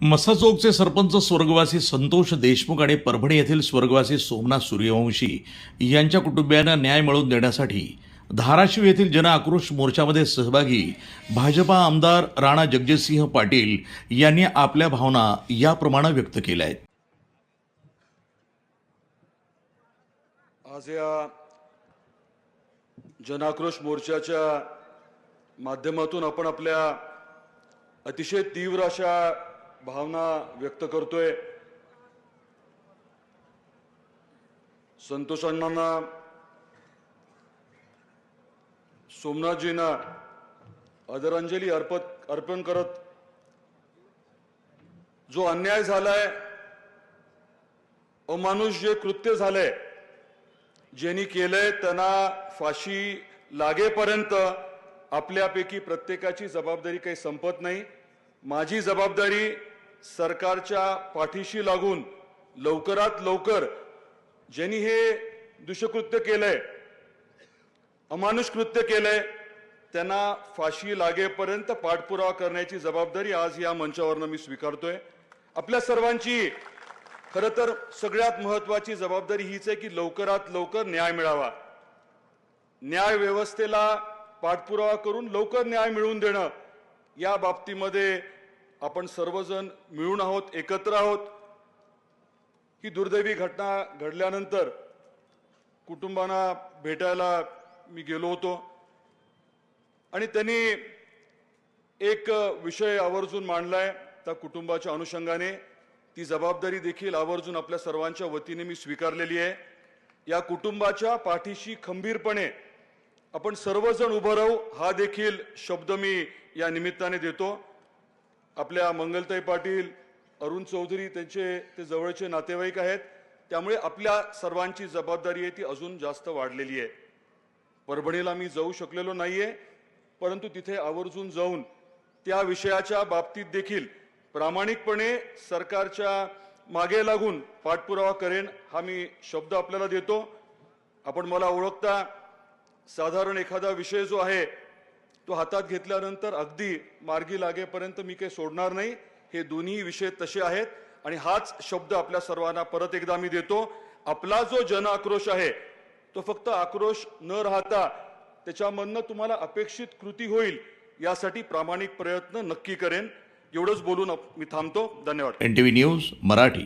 मसाजोगचे सरपंच स्वर्गवासी संतोष देशमुख आणि परभणी येथील स्वर्गवासी सोमनाथ सूर्यवंशी यांच्या कुटुंबियांना न्याय मिळवून देण्यासाठी धाराशिव येथील जन आक्रोश मोर्चामध्ये सहभागी भाजपा आमदार राणा जगजितसिंह पाटील यांनी आपल्या भावना याप्रमाणे व्यक्त केल्या आहेत। आज या जन आक्रोश मोर्चाच्या माध्यमातून आपण आपल्या अतिशय तीव्र अशा भावना व्यक्त करतोय। संतोष अण्णांना, सोमनाथजींना आदरांजली अर्पण करत जो अन्याय झालाय, अमानुष जे कृत्य झालंय, ज्यांनी केलंय त्यांना फाशी लागेपर्यंत आपल्यापैकी प्रत्येकाची जबाबदारी काही संपत नाही। माझी जबाबदारी सरकारच्या पाठीशी लागून लवकरात लवकर ज्यांनी हे दुष्कृत्य केलंय, अमानुष कृत्य केलंय, त्यांना फाशी लागेपर्यंत पाठपुरावा करण्याची जबाबदारी आज या मंचावरनं मी स्वीकारतोय। आपल्या सर्वांची खरं तर सगळ्यात महत्त्वाची जबाबदारी हीच आहे की लवकरात लवकर न्याय मिळावा। न्याय व्यवस्थेला पाठपुरावा करून लवकर न्याय मिळवून देणं, या बाबतीमध्ये आपण सर्वजण मिळून आहोत, एकत्र आहोत। ही दुर्दैवी घटना घडल्यानंतर कुटुंबांना भेटायला मी गेलो होतो आणि त्यांनी एक विषय आवर्जून मांडलाय। त्या कुटुंबाच्या अनुषंगाने ती जबाबदारी देखील आवर्जून आपल्या सर्वांच्या वतीने मी स्वीकारलेली आहे। या कुटुंबाच्या पाठीशी खंबीरपणे आपण सर्वजण उभं राहू, हा देखील शब्द मी या निमित्ताने देतो। आपल्या मंगलताई पाटील, अरुण चौधरी त्यांचे ते जवळचे नातेवाईक आहेत, त्यामुळे आपल्या सर्वांची जबाबदारी आहे ती अजून जास्त वाढलेली आहे। परभणीला मी जाऊ शकलेलो नाहीये, परंतु तिथे आवर्जून जाऊन त्या विषयाच्या बाबतीत देखील प्रामाणिकपणे सरकारच्या मागे लागून पाठपुरावा करेन, हा मी शब्द आपल्याला देतो। आपण मला ओळखता, साधारण एखादा विषय जो आहे तो हातात घेतल्यानंतर अगदी मार्गी लागेपर्यंत मी काही सोडणार नाही। हे दोन्ही विषय तसे आहेत आणि हाच शब्द आपल्या सर्वांना परत एकदा मी देतो। आपला जो जन आक्रोश आहे तो फक्त आक्रोश न राहता त्याच्यामधनं तुम्हाला अपेक्षित कृती होईल यासाठी प्रामाणिक प्रयत्न नक्की करेन। एवढंच बोलून मी थांबतो। धन्यवाद। NTV news Marathi.